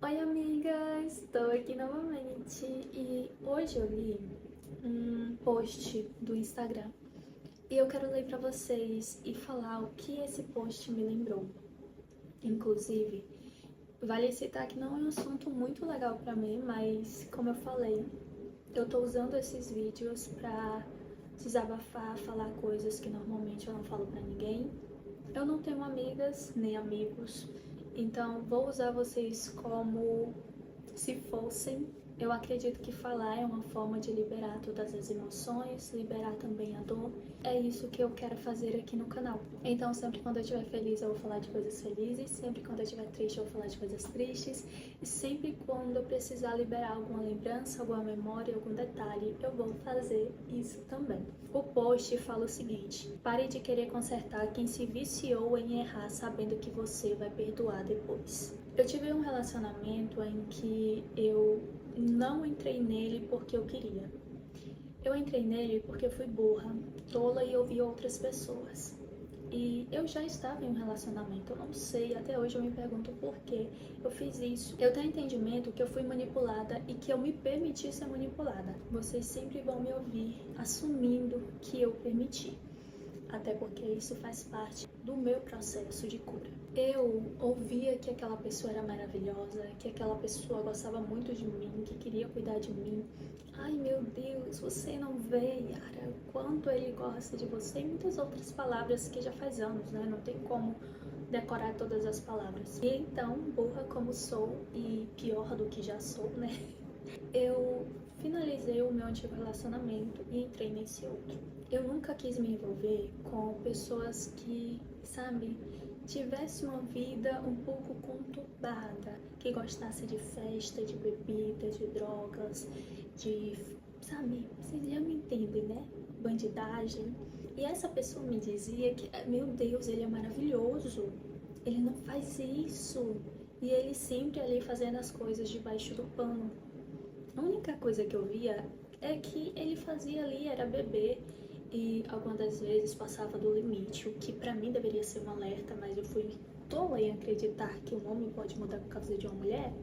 Oi amigas, estou aqui novamente e hoje eu li um post do Instagram e eu quero ler para vocês e falar o que esse post me lembrou. Inclusive, vale citar que não é um assunto muito legal para mim, mas como eu falei, eu estou usando esses vídeos para desabafar, falar coisas que normalmente eu não falo para ninguém. Eu não tenho amigas nem amigos, então vou usar vocês como se fossem. Eu acredito que falar é uma forma de liberar todas as emoções, liberar também a dor. É isso que eu quero fazer aqui no canal. Então, sempre quando eu estiver feliz, eu vou falar de coisas felizes. Sempre quando eu estiver triste, eu vou falar de coisas tristes. E sempre quando eu precisar liberar alguma lembrança, alguma memória, algum detalhe, eu vou fazer isso também. O post fala o seguinte: pare de querer consertar quem se viciou em errar sabendo que você vai perdoar depois. Eu tive um relacionamento em que eu não entrei nele porque eu queria. Eu entrei nele porque eu fui burra, tola e ouvi outras pessoas. E eu já estava em um relacionamento, eu não sei, até hoje eu me pergunto por que eu fiz isso. Eu tenho entendimento que eu fui manipulada e que eu me permiti ser manipulada. Vocês sempre vão me ouvir assumindo que eu permiti. Até porque isso faz parte do meu processo de cura. Eu ouvia que aquela pessoa era maravilhosa, que aquela pessoa gostava muito de mim, que queria cuidar de mim. Ai meu Deus, você não vê, Yara, o quanto ele gosta de você, e muitas outras palavras que já faz anos, né? Não tem como decorar todas as palavras. E então, burra como sou e pior do que já sou, né? Eu finalizei o meu antigo relacionamento e entrei nesse outro. Eu nunca quis me envolver com pessoas que, sabe, tivessem uma vida um pouco conturbada, que gostasse de festa, de bebida, de drogas, de, sabe, vocês já me entendem, né? Bandidagem. E essa pessoa me dizia que, meu Deus, ele é maravilhoso, ele não faz isso. E ele sempre ali fazendo as coisas debaixo do pano. A única coisa que eu via é que ele fazia ali era beber e algumas das vezes passava do limite, o que pra mim deveria ser um alerta, mas eu fui tola em acreditar que um homem pode mudar por causa de uma mulher.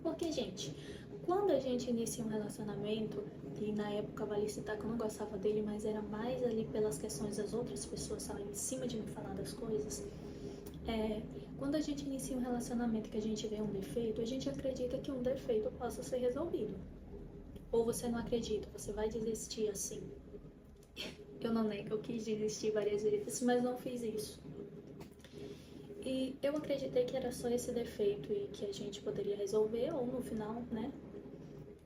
Porque, gente, quando a gente inicia um relacionamento, e na época vale citar que eu não gostava dele, mas era mais ali pelas questões das outras pessoas estarem em cima de me falar das coisas, quando a gente inicia um relacionamento que a gente vê um defeito, a gente acredita que um defeito possa ser resolvido. Ou você não acredita, você vai desistir assim. Eu não nego, eu quis desistir várias vezes, mas não fiz isso. E eu acreditei que era só esse defeito e que a gente poderia resolver, ou no final, né?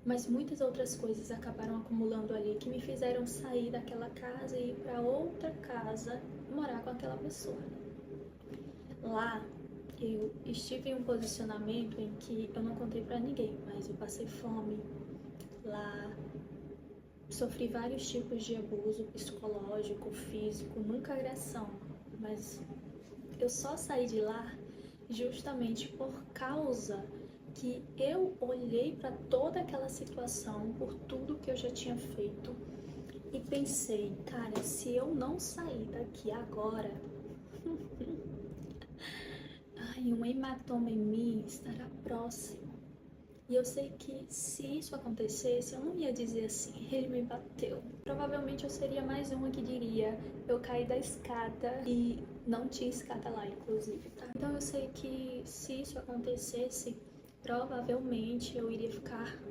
Mas muitas outras coisas acabaram acumulando ali que me fizeram sair daquela casa e ir para outra casa morar com aquela pessoa. Lá eu estive em um posicionamento em que eu não contei pra ninguém, mas eu passei fome. Lá sofri vários tipos de abuso psicológico, físico, nunca agressão, mas eu só saí de lá justamente por causa que eu olhei para toda aquela situação, por tudo que eu já tinha feito e pensei, cara, se eu não sair daqui agora, ai, um hematoma em mim estará próximo. E eu sei que se isso acontecesse, eu não ia dizer assim, ele me bateu. Provavelmente eu seria mais uma que diria, eu caí da escada e não tinha escada lá, inclusive, tá? Então eu sei que se isso acontecesse, provavelmente eu iria ficar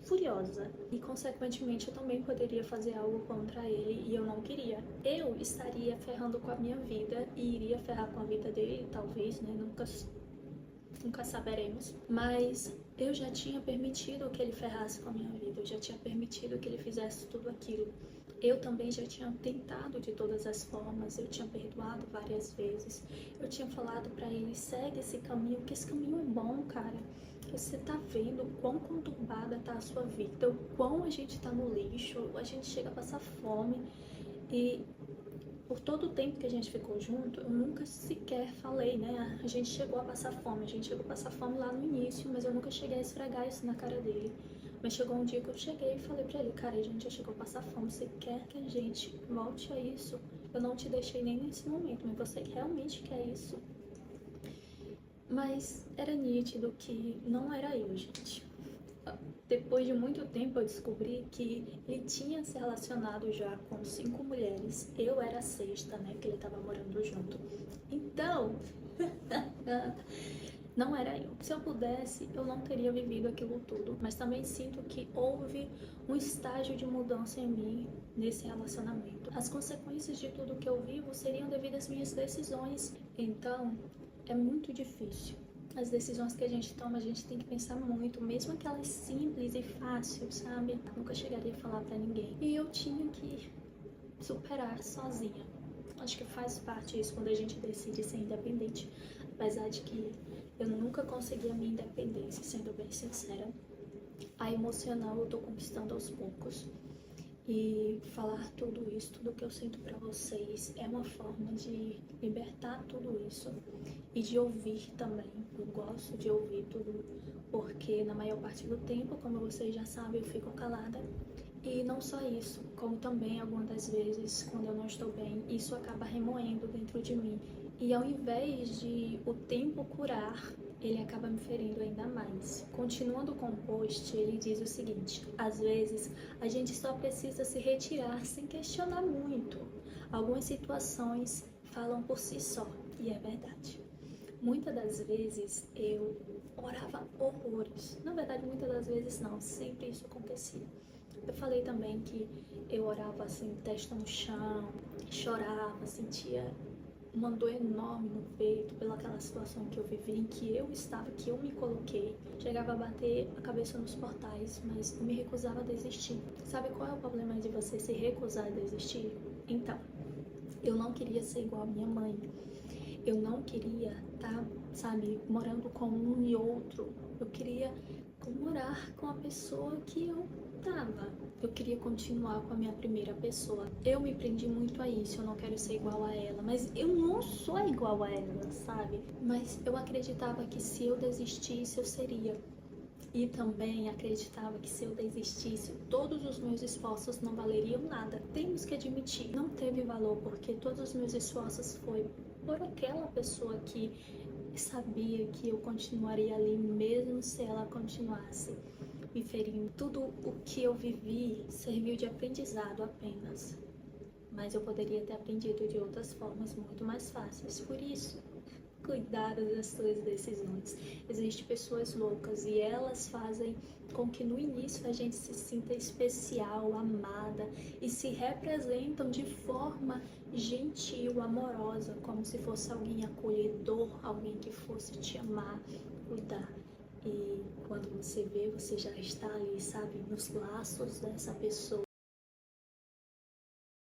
furiosa e consequentemente eu também poderia fazer algo contra ele e eu não queria. Eu estaria ferrando com a minha vida e iria ferrar com a vida dele, talvez, né? Nunca saberemos, mas eu já tinha permitido que ele ferrasse com a minha vida, eu já tinha permitido que ele fizesse tudo aquilo. Eu também já tinha tentado de todas as formas, eu tinha perdoado várias vezes, eu tinha falado pra ele, segue esse caminho, que esse caminho é bom, cara. Você tá vendo o quão conturbada tá a sua vida, o quão a gente tá no lixo, a gente chega a passar fome e por todo o tempo que a gente ficou junto, eu nunca sequer falei, né? A gente chegou a passar fome, a gente chegou a passar fome lá no início, mas eu nunca cheguei a esfregar isso na cara dele. Mas chegou um dia que eu cheguei e falei pra ele, cara, a gente já chegou a passar fome, você quer que a gente volte a isso? Eu não te deixei nem nesse momento, mas você realmente quer isso? Mas era nítido que não era eu, gente. Depois de muito tempo eu descobri que ele tinha se relacionado já com 5 mulheres. Eu era a sexta, né, que ele tava morando junto. Então, não era eu. Se eu pudesse, eu não teria vivido aquilo tudo. Mas também sinto que houve um estágio de mudança em mim nesse relacionamento. As consequências de tudo que eu vivo seriam devido às minhas decisões. Então, é muito difícil. As decisões que a gente toma, a gente tem que pensar muito, mesmo aquelas simples e fáceis, sabe? Nunca chegaria a falar pra ninguém. E eu tinha que superar sozinha. Acho que faz parte isso quando a gente decide ser independente. Apesar de que eu nunca consegui a minha independência, sendo bem sincera. A emocional eu tô conquistando aos poucos. E falar tudo isso, tudo que eu sinto pra vocês, é uma forma de libertar tudo isso e de ouvir também. Eu gosto de ouvir tudo, porque na maior parte do tempo, como vocês já sabem, eu fico calada. E não só isso, como também algumas das vezes, quando eu não estou bem, isso acaba remoendo dentro de mim. E ao invés de o tempo curar, ele acaba me ferindo ainda mais. Continuando com o post, ele diz o seguinte: às vezes a gente só precisa se retirar sem questionar muito. Algumas situações falam por si só, e é verdade. Muitas das vezes eu orava horrores. Na verdade, muitas das vezes não, sempre isso acontecia. Eu falei também que eu orava assim, testa no chão, chorava, sentia uma dor enorme no peito pelaquela situação que eu vivi, em que eu estava, que eu me coloquei. Chegava a bater a cabeça nos portais, mas eu me recusava a desistir. Sabe qual é o problema de você se recusar a desistir? Então, eu não queria ser igual a minha mãe. Eu não queria estar, sabe, morando com um e outro. Eu queria morar com a pessoa que eu tava. Eu queria continuar com a minha primeira pessoa. Eu me prendi muito a isso, eu não quero ser igual a ela, mas eu não sou igual a ela, sabe? Mas eu acreditava que se eu desistisse, eu seria. E também acreditava que se eu desistisse, todos os meus esforços não valeriam nada. Temos que admitir, não teve valor, porque todos os meus esforços foi por aquela pessoa que sabia que eu continuaria ali mesmo se ela continuasse me ferindo. Tudo o que eu vivi serviu de aprendizado apenas, mas eu poderia ter aprendido de outras formas muito mais fáceis. Por isso, cuidado das suas decisões. Existem pessoas loucas e elas fazem com que no início a gente se sinta especial, amada e se representam de forma gentil, amorosa, como se fosse alguém acolhedor, alguém que fosse te amar, cuidar. E quando você vê, você já está ali, sabe, nos laços dessa pessoa.